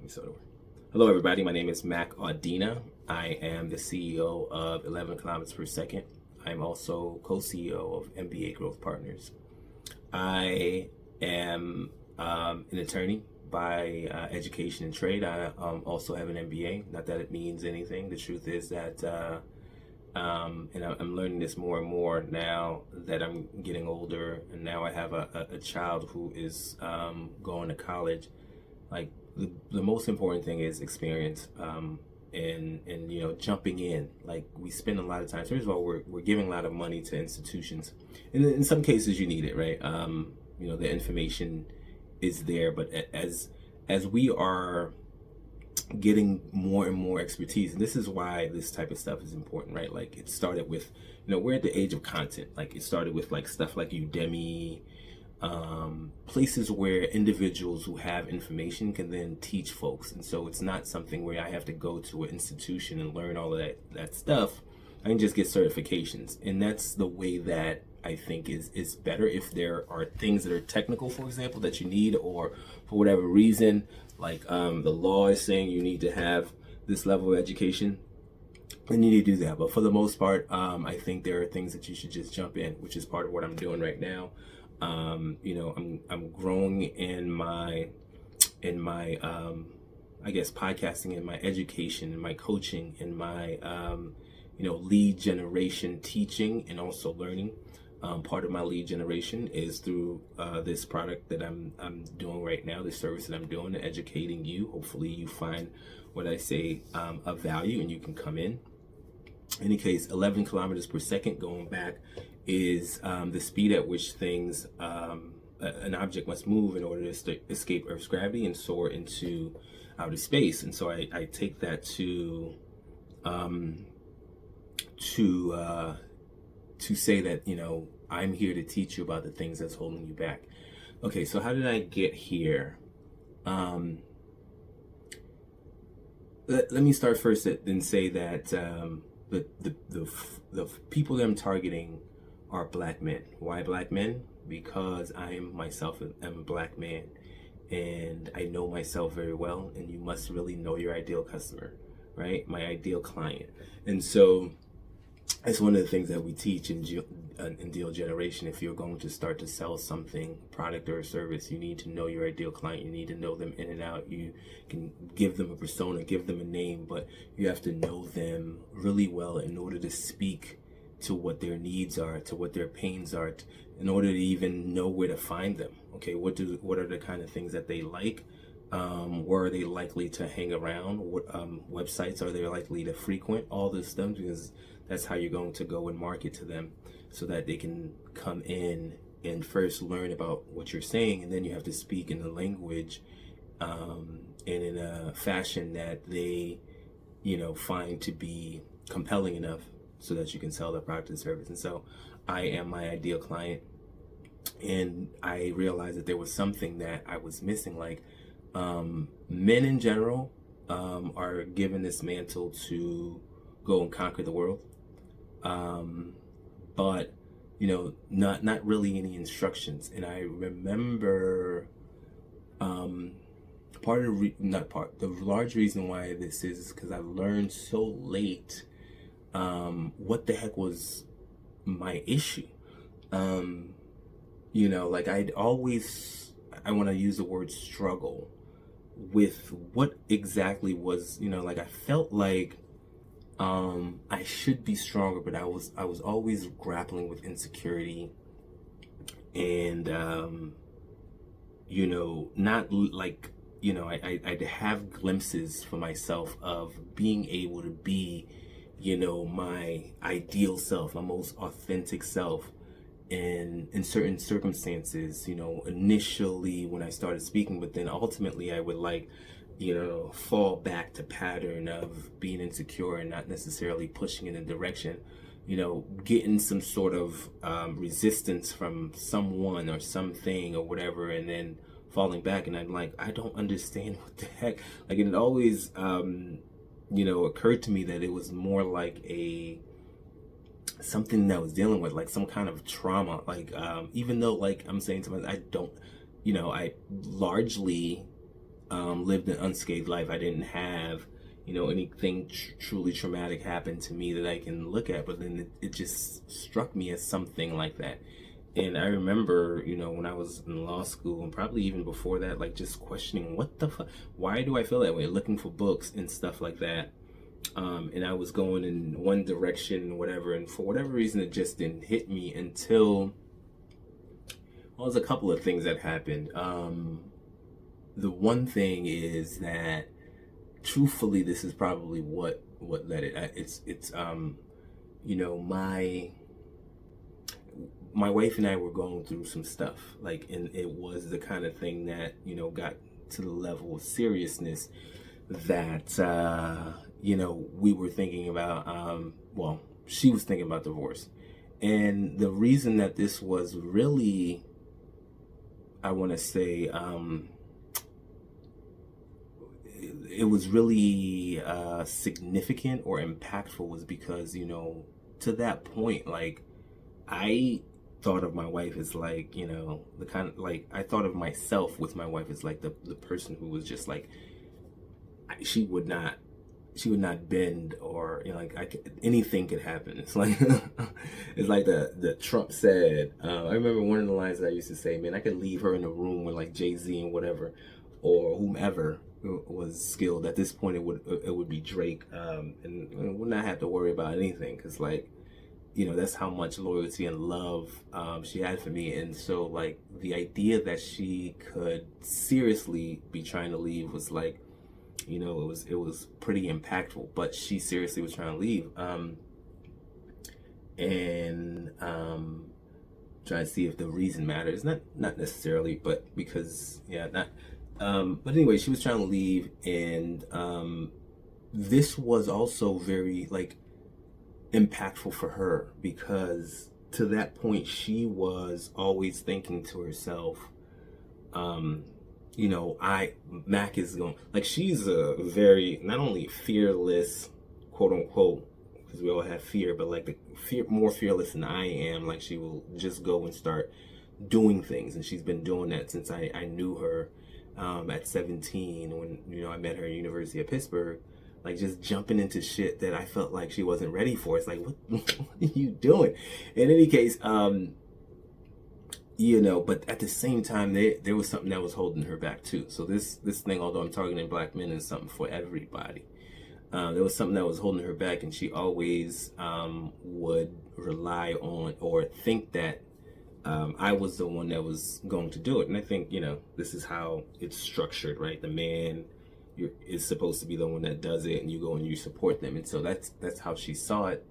me start over. Hello, everybody. My name is Mac Audina. I am the CEO of 11 kilometers per second. I'm also co-CEO of MBA Growth Partners. I am an attorney by education and trade. I also have an MBA. Not that it means anything. The truth is that, and I'm learning this more and more now that I'm getting older, and now I have a child who is going to college. Like the most important thing is experience, and jumping in. Like, we spend a lot of time. First of all, we're giving a lot of money to institutions, and in some cases you need it, right? The information is there, but as we are getting more and more expertise, and this is why this type of stuff is important, right? Like, it started with, we're at the age of content. Like, it started with like stuff like Udemy, places where individuals who have information can then teach folks. And so it's not something where I have to go to an institution and learn all of that stuff. I can just get certifications, and that's the way that I think is better. If there are things that are technical, for example, that you need, or for whatever reason, like the law is saying you need to have this level of education, then you need to do that. But for the most part, I think there are things that you should just jump in, which is part of what I'm doing right now. I'm growing in my I guess podcasting, in my education, in my coaching, in my lead generation, teaching, and also learning. Part of my lead generation is through this product that I'm doing right now, this service that I'm doing, educating you. Hopefully you find what I say of value and you can come in. In any case, 11 kilometers per second, going back, is the speed at which things, an object must move in order to escape Earth's gravity and soar into outer space. And so I take that to say that, I'm here to teach you about the things that's holding you back. Okay, so how did I get here? Let me start first and say that the people that I'm targeting are black men. Why black men? Because I myself am a black man, and I know myself very well, and you must really know your ideal customer, right? My ideal client. And so it's one of the things that we teach in deal generation. If you're going to start to sell something, product or a service, you need to know your ideal client. You need to know them in and out. You can give them a persona, give them a name, but you have to know them really well in order to speak to what their needs are, to what their pains are, in order to even know where to find them. Okay, what are the kind of things that they like? Where are they likely to hang around? What websites are they likely to frequent? All this stuff, because that's how you're going to go and market to them, so that they can come in and first learn about what you're saying, and then you have to speak in the language and in a fashion that they find to be compelling enough so that you can sell their product and service. And so I am my ideal client, and I realized that there was something that I was missing. Like, men in general are given this mantle to go and conquer the world, but not really any instructions. And I remember the large reason why this is because I learned so late what the heck was my issue. Like, I want to use the word struggle with what exactly was, like, I felt like I should be stronger, but I was always grappling with insecurity, and not like, I'd have glimpses for myself of being able to be, my ideal self, my most authentic self in certain circumstances, initially when I started speaking, but then ultimately I would fall back to pattern of being insecure and not necessarily pushing in a direction, getting some sort of resistance from someone or something or whatever, and then falling back. And I'm like, I don't understand what the heck. Like, it always occurred to me that it was more like something that I was dealing with, like some kind of trauma. Like, even though, like, I'm saying to myself, I don't, I largely lived an unscathed life. I didn't have, anything truly traumatic happen to me that I can look at. But then it just struck me as something like that. And I remember, when I was in law school and probably even before that, like just questioning what the fuck, why do I feel that way? Looking for books and stuff like that. And I was going in one direction, whatever. And for whatever reason, it just didn't hit me until, well, there's a couple of things that happened. The one thing is that, truthfully, this is probably what led it. It's my wife and I were going through some stuff, like, and it was the kind of thing that got to the level of seriousness that we were thinking about. Well, she was thinking about divorce, and the reason that this was really, I want to say, it was really significant or impactful was because, to that point, like, I thought of my wife as like, the kind of, like, I thought of myself with my wife as like the person who was just like, she would not bend, or like anything could happen. It's like it's like the Trump said. I remember one of the lines that I used to say, man, I could leave her in a room with like Jay-Z and whatever, or whomever was skilled. At this point, it would be Drake, and would not have to worry about anything, because like, that's how much loyalty and love she had for me. And so like the idea that she could seriously be trying to leave was like, it was pretty impactful. But she seriously was trying to leave, and trying to see if the reason matters. Not necessarily, but because not. But anyway, she was trying to leave, and this was also very like impactful for her, because to that point she was always thinking to herself, Mac is going, like, she's a very, not only fearless, quote unquote, because we all have fear, but like more fearless than I am. Like, she will just go and start doing things, and she's been doing that since I knew her at 17, when I met her at University of Pittsburgh. Like, just jumping into shit that I felt like she wasn't ready for. It's like, what are you doing? In any case, but at the same time, there was something that was holding her back too. So this thing, although I'm targeting black men, is something for everybody. There was something that was holding her back, and she always would rely on or think that I was the one that was going to do it. And I think, this is how it's structured, right? The man is supposed to be the one that does it, and you go and you support them. And so that's how she saw it.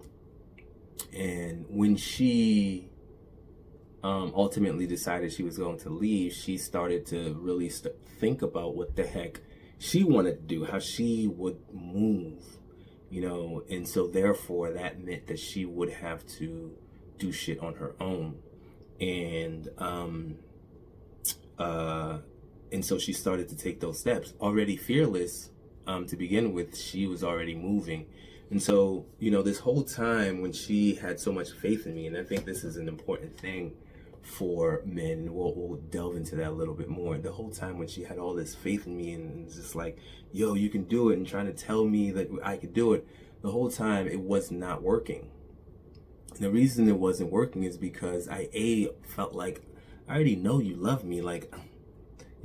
And when she ultimately decided she was going to leave, she started to really think about what the heck she wanted to do, how she would move, and so therefore that meant that she would have to do shit on her own. And so she started to take those steps. Already fearless to begin with, she was already moving. And so, this whole time when she had so much faith in me, and I think this is an important thing for men, we'll delve into that a little bit more. The whole time when she had all this faith in me and just like, yo, you can do it, and trying to tell me that I could do it, the whole time it was not working. And the reason it wasn't working is because I felt like, I already know you love me. Like,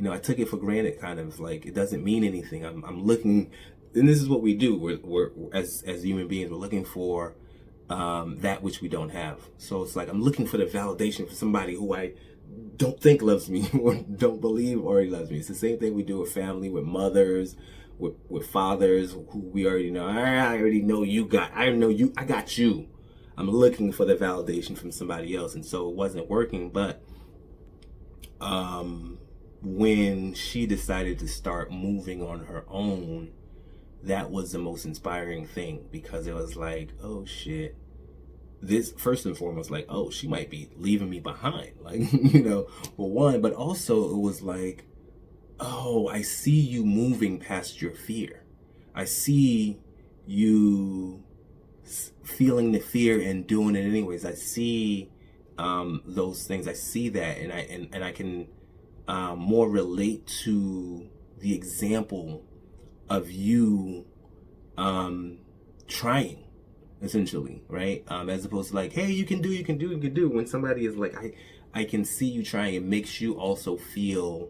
I took it for granted, kind of like it doesn't mean anything. I'm looking, and this is what we do. We're as human beings, we're looking for that which we don't have. So it's like I'm looking for the validation for somebody who I don't think loves me or don't believe already loves me. It's the same thing we do with family, with mothers, with fathers who we already know. I already know you got. I know you. I got you. I'm looking for the validation from somebody else, and so it wasn't working. But when she decided to start moving on her own, that was the most inspiring thing, because it was like, oh shit, this, first and foremost, like, oh, she might be leaving me behind, like, for one, but also it was like, oh, I see you moving past your fear. I see you feeling the fear and doing it anyways. I see those things. I see that, and I can more relate to the example of you trying, essentially, right? As opposed to like, hey, you can do. When somebody is like, I can see you trying, it makes you also feel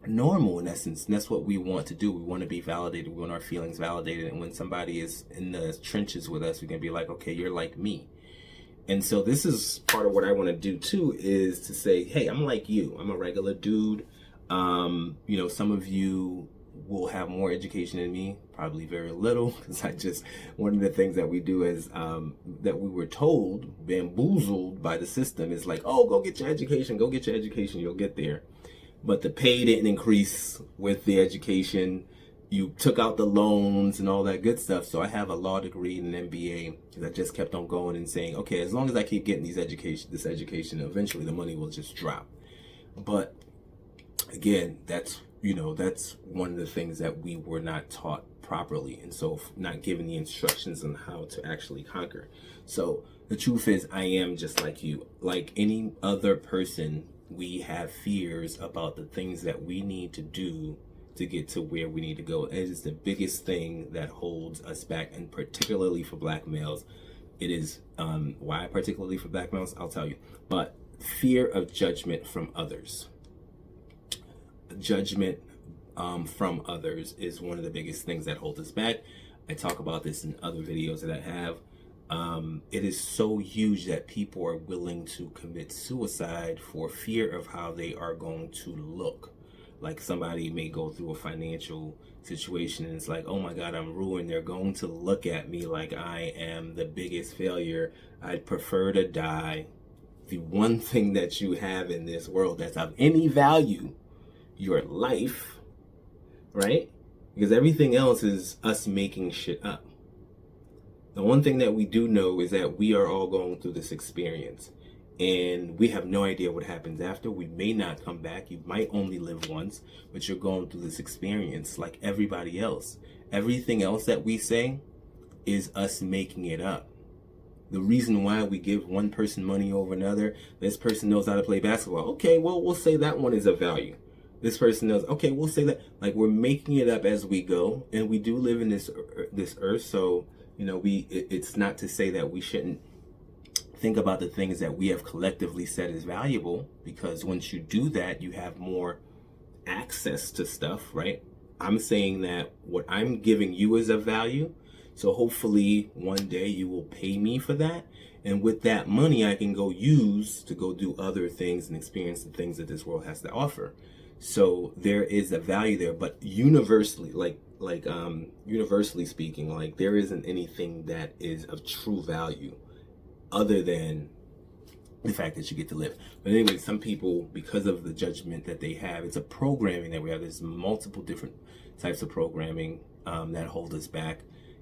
normal in essence. And that's what we want to do. We want to be validated. We want our feelings validated. And when somebody is in the trenches with us, we can be like, okay, you're like me. And so this is part of what I want to do too, is to say, hey, I'm like you. I'm a regular dude. Some of you will have more education than me, probably very little, because one of the things that we do is that we were told, bamboozled by the system, is like, oh, go get your education, you'll get there. But the pay didn't increase with the education. You took out the loans and all that good stuff. So I have a law degree and an MBA because I just kept on going and saying, okay, as long as I keep getting this education, eventually the money will just drop. But again, that's one of the things that we were not taught properly. And so not given the instructions on how to actually conquer. So the truth is, I am just like you. Like any other person, we have fears about the things that we need to do to get to where we need to go. It is the biggest thing that holds us back, and particularly for black males. It is why particularly for black males, I'll tell you. But fear of judgment from others. Judgment from others is one of the biggest things that holds us back. I talk about this in other videos that I have. It is so huge that people are willing to commit suicide for fear of how they are going to look. Like somebody may go through a financial situation and it's like, oh my God, I'm ruined. They're going to look at me like I am the biggest failure. I'd prefer to die. The one thing that you have in this world that's of any value, your life, right? Because everything else is us making shit up. The one thing that we do know is that we are all going through this experience, and we have no idea what happens after. We may not come back. You might only live once, but you're going through this experience like everybody else. Everything else that we say is us making it up. The reason why we give one person money over another, this person knows how to play basketball. Okay, well, we'll say that one is of value. This person knows, okay, we'll say that. Like, we're making it up as we go, and we do live in this earth, so it's not to say that we shouldn't think about the things that we have collectively said is valuable, because once you do that, you have more access to stuff, right? I'm saying that what I'm giving you is of value, so hopefully one day you will pay me for that, and with that money I can go use to go do other things and experience the things that this world has to offer. So there is a value there, but universally, universally speaking, like there isn't anything that is of true value other than the fact that you get to live. But anyway, some people, because of the judgment that they have, it's a programming that we have. There's multiple different types of programming that hold us back,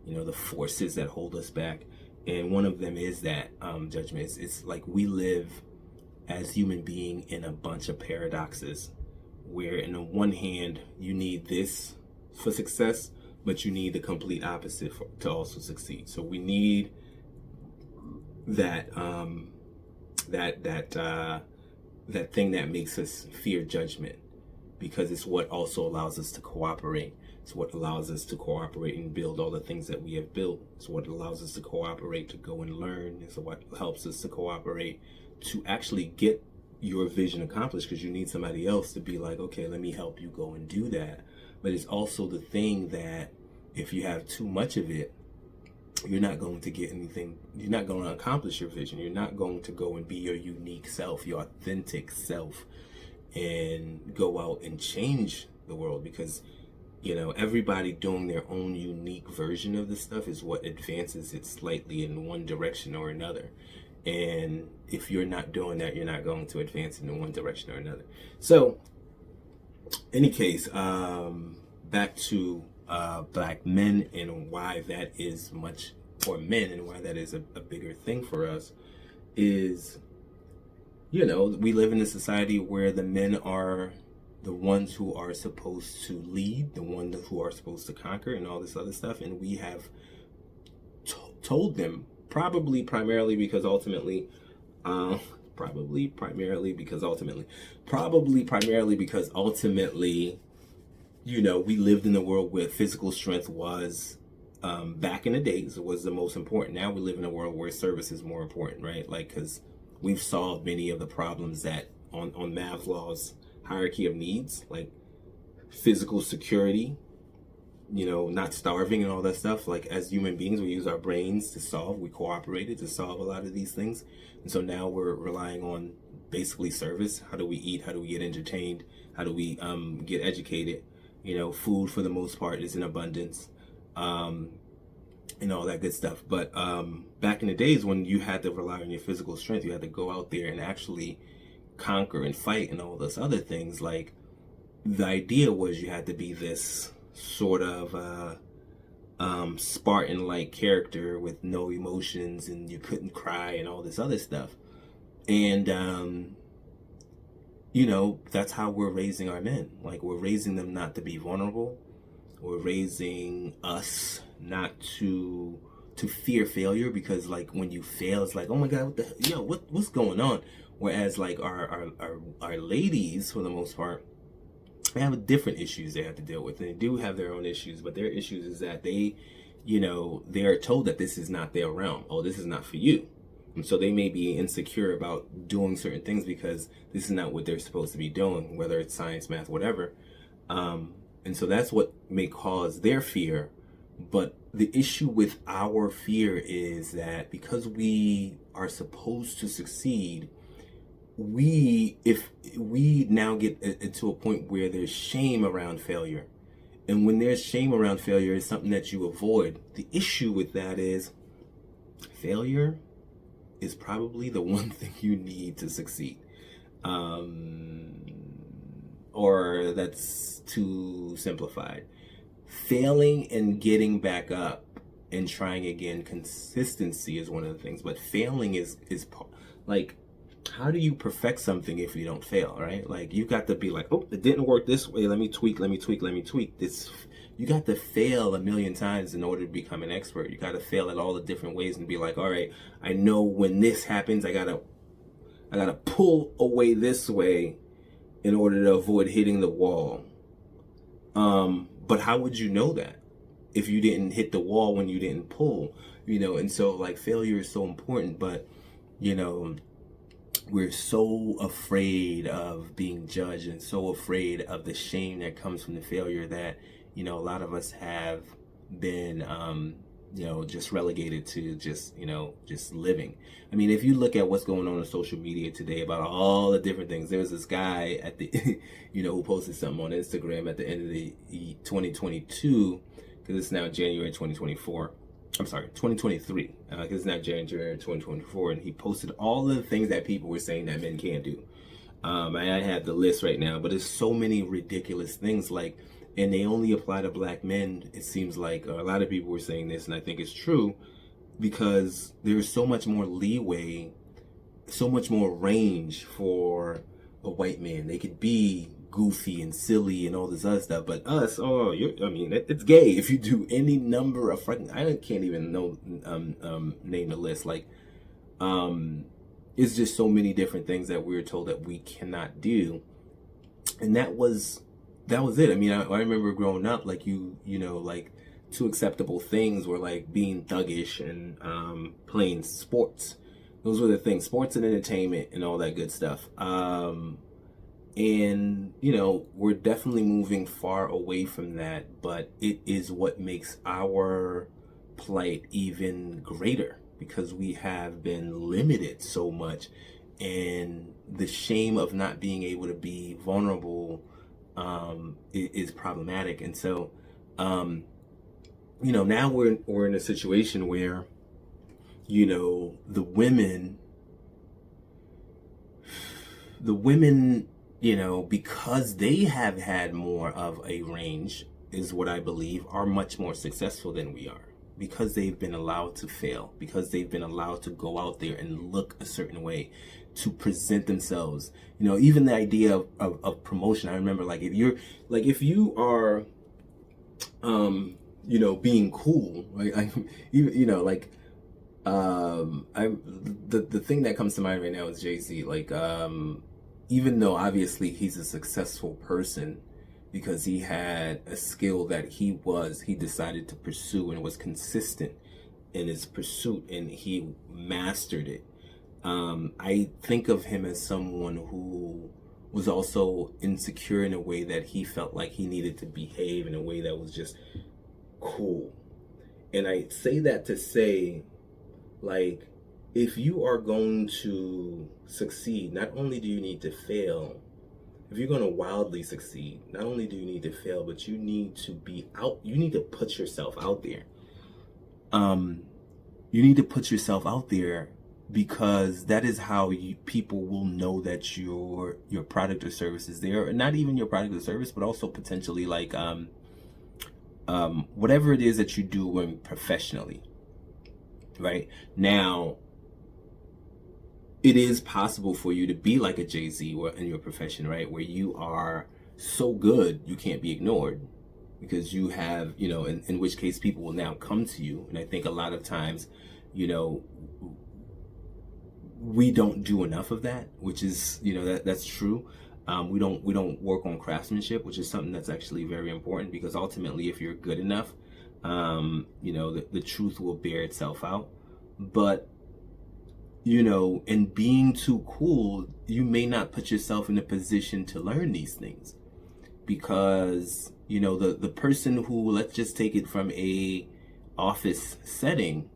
the forces that hold us back. And one of them is that judgment. It's like we live as human being in a bunch of paradoxes, where in the one hand you need this for success, but you need the complete opposite to also succeed. So we need that that thing that makes us fear judgment, because it's what also allows us to cooperate. It's what allows us to cooperate and build all the things that we have built. It's what allows us to cooperate to go and learn. It's what helps us to cooperate to actually get your vision accomplished, because you need somebody else to be like, okay, let me help you go and do that. But it's also the thing that if you have too much of it, you're not going to get anything. You're not going to accomplish your vision. You're not going to go and be your unique self, your authentic self, and go out and change the world, because everybody doing their own unique version of this stuff is what advances it slightly in one direction or another. And if you're not doing that, you're not going to advance in one direction or another. So, any case, back to black men and why that is much for men and why that is a bigger thing for us is, we live in a society where the men are the ones who are supposed to lead, the ones who are supposed to conquer and all this other stuff. And we have told them, probably primarily because ultimately we lived in a world where physical strength was, back in the days, it was the most important. Now we live in a world where service is more important, right? Like, because we've solved many of the problems that on Maslow's hierarchy of needs, like physical security, not starving and all that stuff. Like, as human beings, we use our brains to solve, we cooperated to solve a lot of these things. And so now we're relying on basically service. How do we eat? How do we get entertained? How do we get educated? Food for the most part is in abundance, and all that good stuff. But back in the days when you had to rely on your physical strength, you had to go out there and actually conquer and fight and all those other things. Like, the idea was you had to be this sort of Spartan-like character with no emotions, and you couldn't cry and all this other stuff. And that's how we're raising our men. Like, we're raising them not to be vulnerable. We're raising us not to fear failure, because like when you fail, it's like, oh my God, what's going on? Whereas like our ladies, for the most part, they have different issues they have to deal with. And they do have their own issues, but their issues is that they are told that this is not their realm. Oh, this is not for you. And so they may be insecure about doing certain things because this is not what they're supposed to be doing, whether it's science, math, whatever. And so that's what may cause their fear. But the issue with our fear is that because we are supposed to succeed, if we now get into a point where there's shame around failure. And when there's shame around failure, it's something that you avoid. The issue with that is failure is probably the one thing you need to succeed. Or that's too simplified. Failing and getting back up and trying again, consistency is one of the things. But failing is like, how do you perfect something if you don't fail, right? Like, you got to be like, oh, it didn't work this way. Let me tweak. This, you got to fail a million times in order to become an expert. You got to fail at all the different ways and be like, all right, I know when this happens, I gotta pull away this way in order to avoid hitting the wall. But how would you know that if you didn't hit the wall when you didn't pull? And so like failure is so important, but we're so afraid of being judged and so afraid of the shame that comes from the failure that, a lot of us have been, just relegated to just living. I mean, if you look at what's going on social media today about all the different things, there was this guy at the, who posted something on Instagram at the end of the 2022, because it's now January 2024. I'm sorry, 2023, because it's now January 2024, and he posted all of the things that people were saying that men can't do. I have the list right now, but there's so many ridiculous things, like, and they only apply to black men. It seems like a lot of people were saying this, and I think it's true, because there's so much more leeway, so much more range for a white man. They could be goofy and silly and all this other stuff, but us, it's gay if you do any number of fucking, I can't even name the list. Like, it's just so many different things that we're told that we cannot do, and that was it. I mean, I remember growing up, like like two acceptable things were like being thuggish and playing sports. Those were the things, sports and entertainment and all that good stuff. And, we're definitely moving far away from that, but it is what makes our plight even greater, because we have been limited so much, and the shame of not being able to be vulnerable is problematic. And so, now we're in a situation where, the women, because they have had more of a range, is what I believe, are much more successful than we are, because they've been allowed to fail, because they've been allowed to go out there and look a certain way, to present themselves. Even the idea of promotion. I remember, like, if you are, being cool, right? The thing that comes to mind right now is Jay-Z. Like, even though obviously he's a successful person, because he had a skill that he decided to pursue and was consistent in his pursuit, and he mastered it. I think of him as someone who was also insecure in a way that he felt like he needed to behave in a way that was just cool. And I say that to say, like, if you are going to succeed, not only do you need to fail, if you're going to wildly succeed, not only do you need to fail, but you need to be out, you need to put yourself out there. You need to put yourself out there, because that is how people will know that your product or service is there. Not even your product or service, but also potentially like whatever it is that you're doing professionally. Right now, it is possible for you to be like a Jay-Z in your profession, right? Where you are so good, you can't be ignored, because you have, in which case people will now come to you. And I think a lot of times, we don't do enough of that, which is, that's true. We don't work on craftsmanship, which is something that's actually very important, because ultimately, if you're good enough, the truth will bear itself out. But, in being too cool, you may not put yourself in a position to learn these things, because, the person who, let's just take it from a office setting,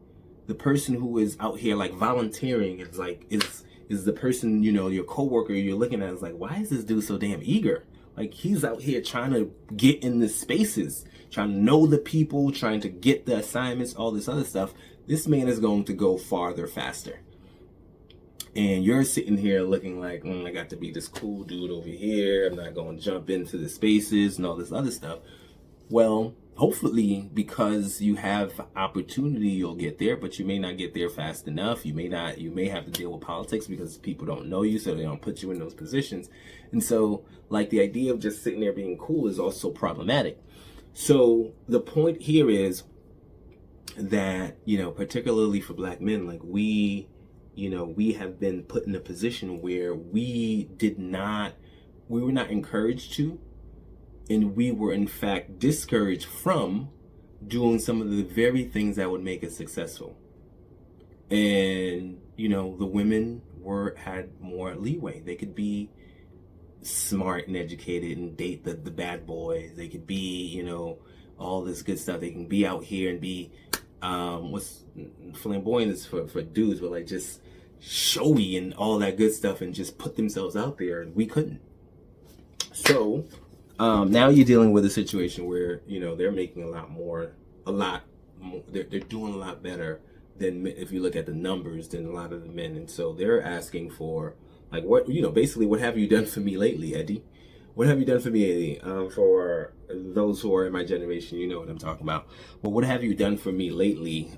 the person who is out here like volunteering is the person, your coworker you're looking at is like, why is this dude so damn eager? Like, he's out here trying to get in the spaces, trying to know the people, trying to get the assignments, all this other stuff. This man is going to go farther faster. And you're sitting here looking like, I got to be this cool dude over here. I'm not going to jump into the spaces and all this other stuff. Well, hopefully, because you have opportunity, you'll get there, but you may not get there fast enough. You may have to deal with politics because people don't know you, so they don't put you in those positions. And so, like, the idea of just sitting there being cool is also problematic. So the point here is that, particularly for Black men, like, we have been put in a position where we were not encouraged to, and we were in fact discouraged from doing some of the very things that would make us successful. And, the women had more leeway. They could be smart and educated and date the bad boys. They could be, all this good stuff. They can be out here and be, what's flamboyant is for dudes, but like just showy and all that good stuff, and just put themselves out there, and we couldn't. So now you're dealing with a situation where, they're making a lot more, they're doing a lot better than, if you look at the numbers, than a lot of the men. And so they're asking for, like, what, basically, what have you done for me lately, Eddie? What have you done for me, Eddie? For those who are in my generation, you know what I'm talking about. Well, what have you done for me lately?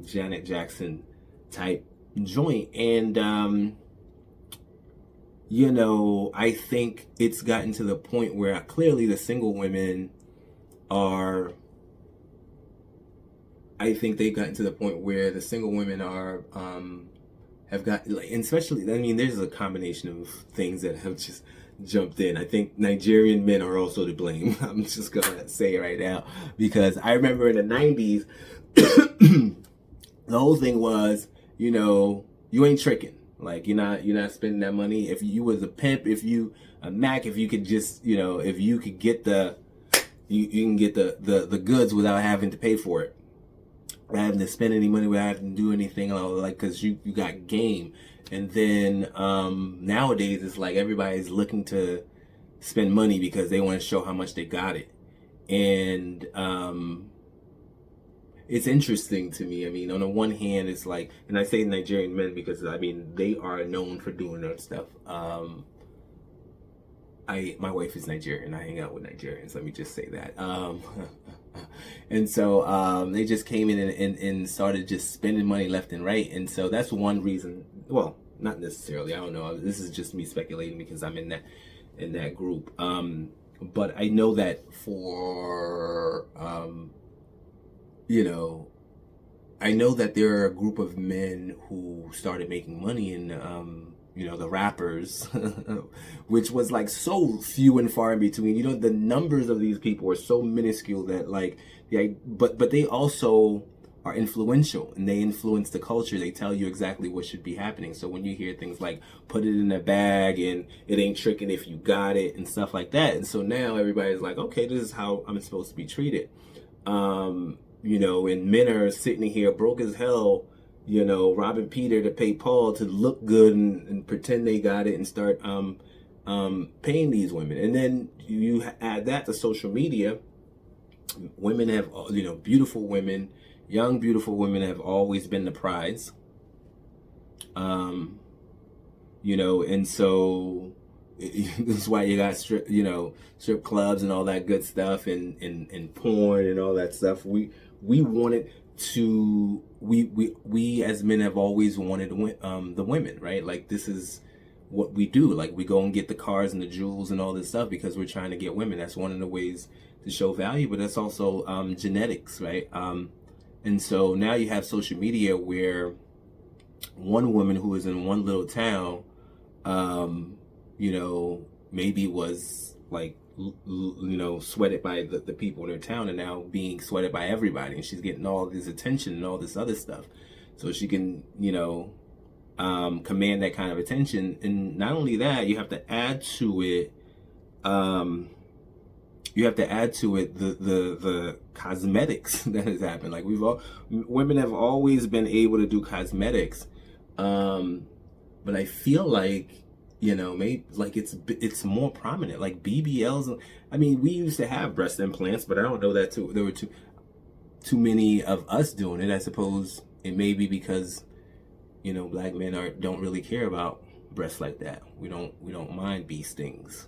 Janet Jackson type joint. And, I think it's gotten to the point where clearly the single women are, I think they've gotten to the point where the single women are, have got, like, and especially, there's a combination of things that have just jumped in. I think Nigerian men are also to blame. I'm just gonna say it right now, because I remember in the 90s, the whole thing was, you ain't tricking. Like, you're not spending that money. If you was a pimp, if you a Mac, if you could just, if you could get you can get the goods without having to pay for it, without having to spend any money, without having to do anything, like, because you got game. And then nowadays it's like everybody's looking to spend money because they want to show how much they got it. And it's interesting to me. On the one hand, it's like, and I say Nigerian men because, they are known for doing that stuff. My wife is Nigerian. I hang out with Nigerians. Let me just say that. And so they just came in and started just spending money left and right. And so that's one reason. Well, not necessarily. I don't know. This is just me speculating because I'm in that group. But I know that for I know that there are a group of men who started making money in the rappers, which was like so few and far in between. The numbers of these people are so minuscule that like, yeah, but they also are influential and they influence the culture. They tell you exactly what should be happening. So when you hear things like put it in a bag and it ain't tricking if you got it and stuff like that. And so now everybody's like, okay, this is how I'm supposed to be treated. And men are sitting here broke as hell, robbing Peter to pay Paul to look good and pretend they got it and start paying these women. And then you add that to social media. Women have, beautiful women, young, beautiful women have always been the prize. And so that's why you got strip clubs and all that good stuff and porn and all that stuff. We wanted to, we as men have always wanted the women, right? Like this is what we do. Like we go and get the cars and the jewels and all this stuff because we're trying to get women. That's one of the ways to show value, but that's also genetics, right? And so now you have social media where one woman who is in one little town, maybe was like, sweated by the people in her town and now being sweated by everybody. And she's getting all this attention and all this other stuff. So she can, command that kind of attention. And not only that, you have to add to it, the cosmetics that has happened. Like women have always been able to do cosmetics. But I feel like, maybe like it's more prominent, like BBLs. I mean, we used to have breast implants, but I don't know that there were too many of us doing it. I suppose it may be because, black men don't really care about breasts like that. We don't mind bee stings.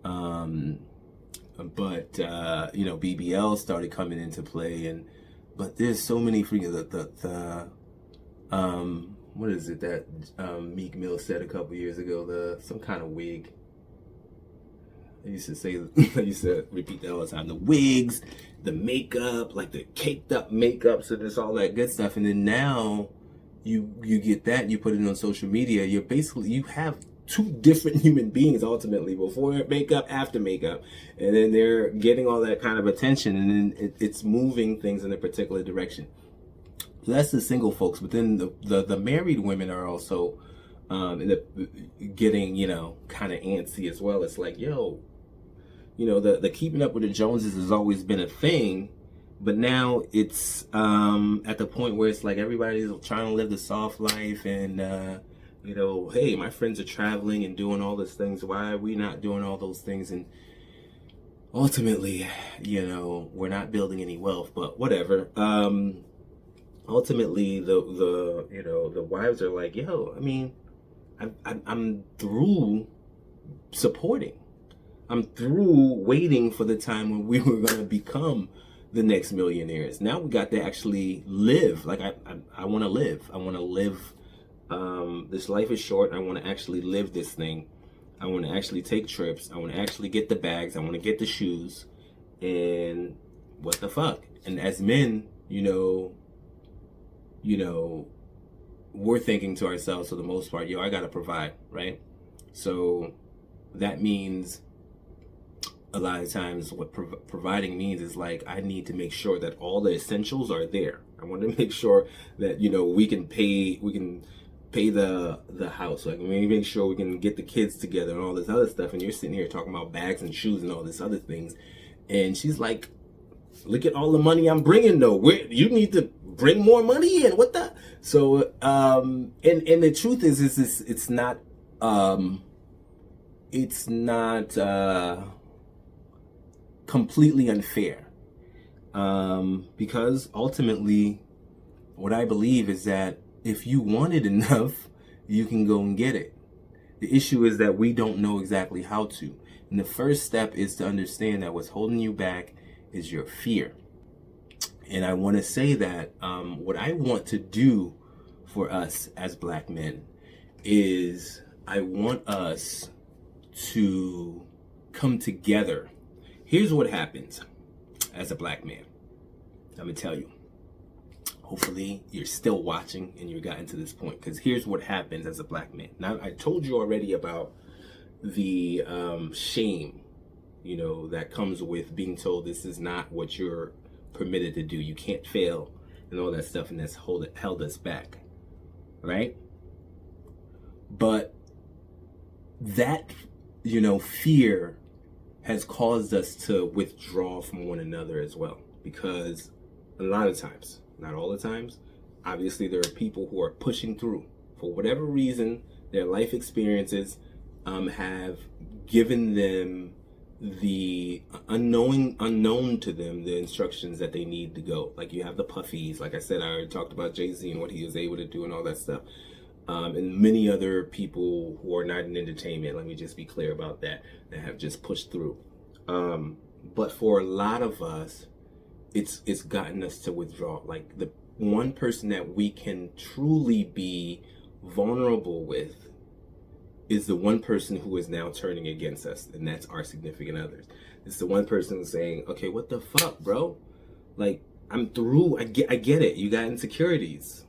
But BBL started coming into play, but there's so many freaking what is it that Meek Mill said a couple years ago? Some kind of wig. I used to repeat that all the time. The wigs, the makeup, like the caked up makeup, so there's all that good stuff. And then now you get that, you put it on social media. You have two different human beings ultimately, before makeup, after makeup, and then they're getting all that kind of attention, and then it's moving things in a particular direction. So that's the single folks, but then the married women are also getting kind of antsy as well. It's like, the keeping up with the Joneses has always been a thing, but now it's at the point where it's like everybody's trying to live the soft life and hey, my friends are traveling and doing all these things. Why are we not doing all those things? And ultimately, we're not building any wealth, but whatever. Ultimately, the wives are like, I mean, I'm through supporting. I'm through waiting for the time when we were going to become the next millionaires. Now we got to actually live. Like I want to live. I want to live. This life is short. I want to actually live this thing. I want to actually take trips. I want to actually get the bags. I want to get the shoes. And what the fuck? And as men, we're thinking to ourselves for the most part, I gotta provide, right? So that means a lot of times what providing means is like, I need to make sure that all the essentials are there. I want to make sure that, we can pay the house. Like, we make sure we can get the kids together and all this other stuff. And you're sitting here talking about bags and shoes and all this other things. And she's like, look at all the money I'm bringing though. You need to bring more money in. What the? So, and the truth is it's not completely unfair. Because ultimately what I believe is that if you want it enough, you can go and get it. The issue is that we don't know exactly how to. And the first step is to understand that what's holding you back is your fear. And I want to say that what I want to do for us as black men is I want us to come together. Here's what happens as a black man. I'm going to tell you. hopefully you're still watching and you gotten to this point, because here's what happens as a black man. Now, I told you already about the shame, that comes with being told this is not what you're permitted to do. You can't fail and all that stuff, and that's held us back, right? But that, fear has caused us to withdraw from one another as well, because a lot of times, not all the times, obviously there are people who are pushing through for whatever reason. Their life experiences have given them the unknown to them, the instructions that they need to go. Like, you have the puffies, like I said, I already talked about Jay-Z and what he was able to do and all that stuff, and many other people who are not in entertainment, let me just be clear about that have just pushed through. But for a lot of us, it's gotten us to withdraw. Like, the one person that we can truly be vulnerable with is the one person who is now turning against us, and that's our significant others. It's the one person saying, okay, what the fuck, bro? Like, I'm through. I get it. You got insecurities.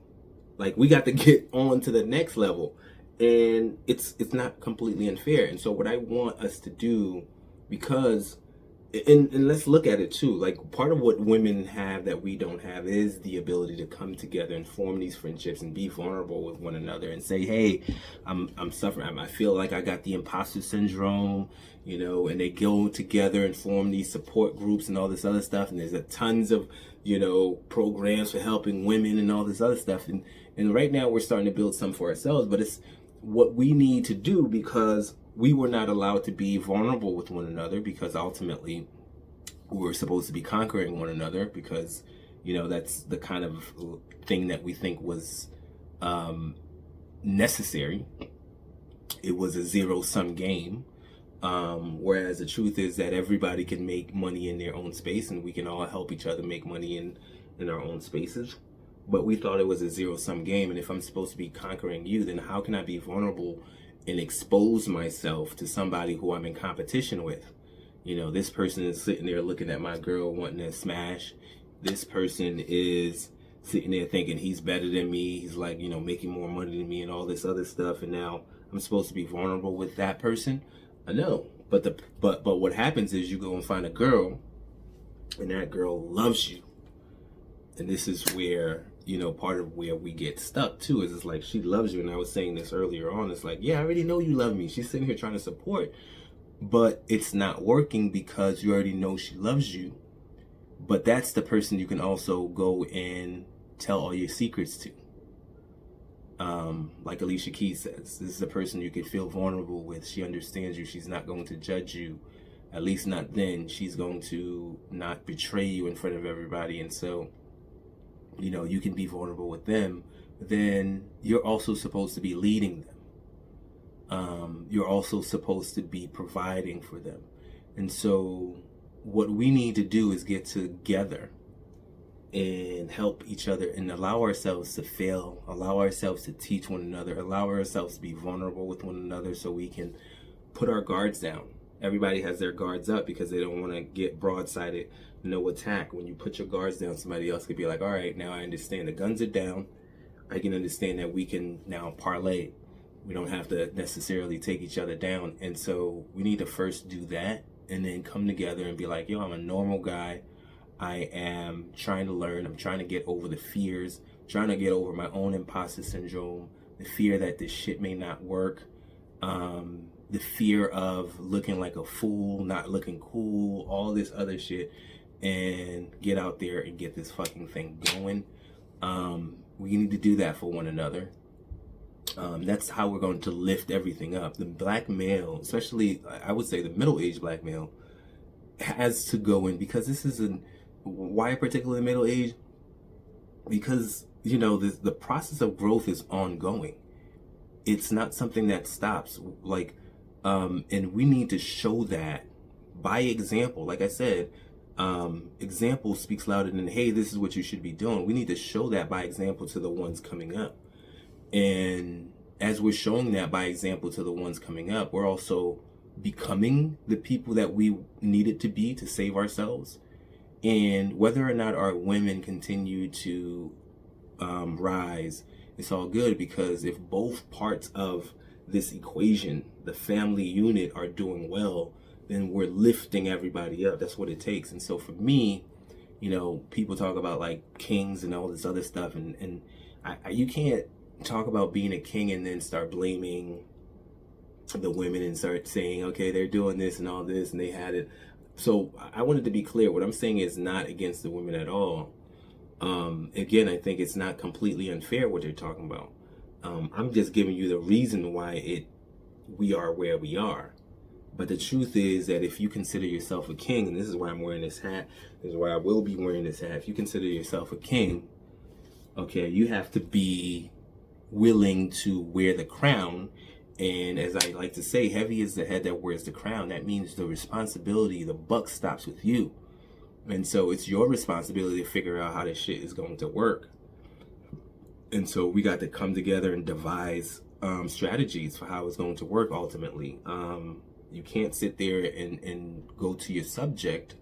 Like, we got to get on to the next level, and it's not completely unfair. And so what I want us to do, because and let's look at it too, like, part of what women have that we don't have is the ability to come together and form these friendships and be vulnerable with one another and say, hey, I'm suffering, I feel like I got the imposter syndrome, and they go together and form these support groups and all this other stuff, and there's tons of programs for helping women and all this other stuff, and right now we're starting to build some for ourselves, but it's what we need to do, because we were not allowed to be vulnerable with one another, because ultimately we were supposed to be conquering one another, because that's the kind of thing that we think was necessary. It was a zero-sum game, whereas the truth is that everybody can make money in their own space, and we can all help each other make money in our own spaces. But we thought it was a zero-sum game, and if I'm supposed to be conquering you, then how can I be vulnerable and expose myself to somebody who I'm in competition with? This person is sitting there looking at my girl wanting to smash. This person is sitting there thinking he's better than me. He's like, making more money than me and all this other stuff. And now I'm supposed to be vulnerable with that person? No. But what happens is you go and find a girl, and that girl loves you. And this is where, part of where we get stuck too, is it's like, she loves you. And I was saying this earlier on. It's like, yeah, I already know you love me. She's sitting here trying to support, but it's not working because you already know she loves you. But that's the person you can also go and tell all your secrets to. Like Alicia Keys says, this is a person you could feel vulnerable with. She understands you. She's not going to judge you. At least not then. She's going to not betray you in front of everybody. And so, you can be vulnerable with them. Then you're also supposed to be leading them. You're also supposed to be providing for them. And so what we need to do is get together and help each other and allow ourselves to fail, allow ourselves to teach one another, allow ourselves to be vulnerable with one another, so we can put our guards down. Everybody has their guards up because they don't want to get broadsided, no attack. When you put your guards down, somebody else could be like, all right, now I understand the guns are down. I can understand that we can now parlay. We don't have to necessarily take each other down. And so we need to first do that, and then come together and be like, yo, I'm a normal guy. I am trying to learn. I'm trying to get over the fears, trying to get over my own imposter syndrome, the fear that this shit may not work, the fear of looking like a fool, not looking cool, all this other shit, and get out there and get this fucking thing going. We need to do that for one another. That's how we're going to lift everything up. The black male, especially, I would say the middle-aged black male, has to go in, because this is why particularly middle age? Because, the process of growth is ongoing. It's not something that stops. Like, and we need to show that by example. Like I said, example speaks louder than, hey, this is what you should be doing. We need to show that by example to the ones coming up. And as we're showing that by example to the ones coming up, we're also becoming the people that we needed to be to save ourselves. And whether or not our women continue to rise, it's all good, because if both parts of this equation, the family unit, are doing well, then we're lifting everybody up. That's what it takes. And so for me, people talk about like kings and all this other stuff, and you can't talk about being a king and then start blaming the women and start saying, okay, they're doing this and all this and they had it. So I wanted to be clear. What I'm saying is not against the women at all. Again, I think it's not completely unfair what you're talking about. I'm just giving you the reason why we are where we are. But the truth is that if you consider yourself a king, and this is why I'm wearing this hat, this is why I will be wearing this hat. If you consider yourself a king, okay, you have to be willing to wear the crown. And as I like to say, heavy is the head that wears the crown. That means the responsibility, the buck stops with you. And so it's your responsibility to figure out how this shit is going to work. And so we got to come together and devise strategies for how it's going to work ultimately. You can't sit there and go to your subject.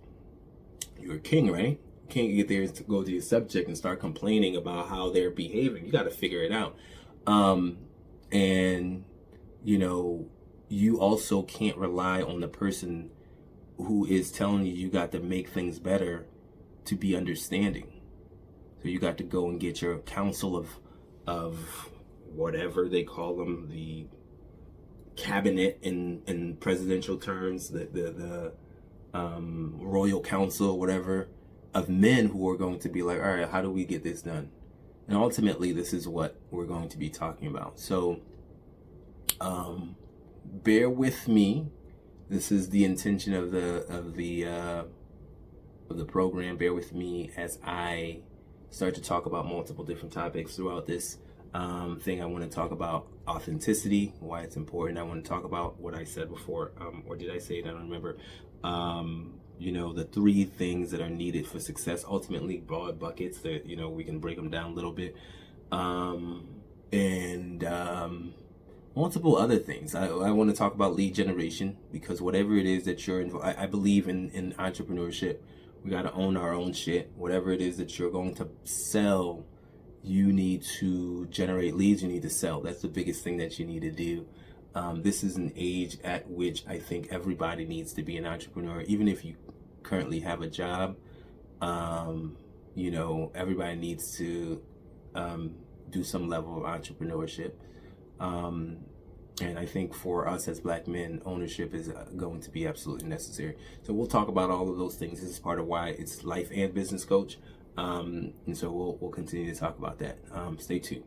You're a king, right? You can't get there and go to your subject and start complaining about how they're behaving. You got to figure it out. And, you also can't rely on the person who is telling you got to make things better to be understanding. So you got to go and get your council of whatever they call them, the cabinet in presidential terms, the royal council, whatever, of men who are going to be like, all right, how do we get this done? And ultimately, this is what we're going to be talking about. So bear with me. This is the intention of the program. Bear with me as I start to talk about multiple different topics throughout this thing. I want to talk about authenticity, why it's important. I want to talk about what I said before, or did I say it? I don't remember. The 3 things that are needed for success. Ultimately, broad buckets that we can break them down a little bit, and multiple other things. I want to talk about lead generation, because whatever it is that you're involved, I believe in entrepreneurship. We got to own our own shit. Whatever it is that you're going to sell, you need to generate leads. You need to sell. That's the biggest thing that you need to do. This is an age at which I think everybody needs to be an entrepreneur, even if you currently have a job. Everybody needs to do some level of entrepreneurship. And I think for us as Black men, ownership is going to be absolutely necessary. So we'll talk about all of those things. This is part of why it's life and business coach. And so we'll continue to talk about that. Stay tuned.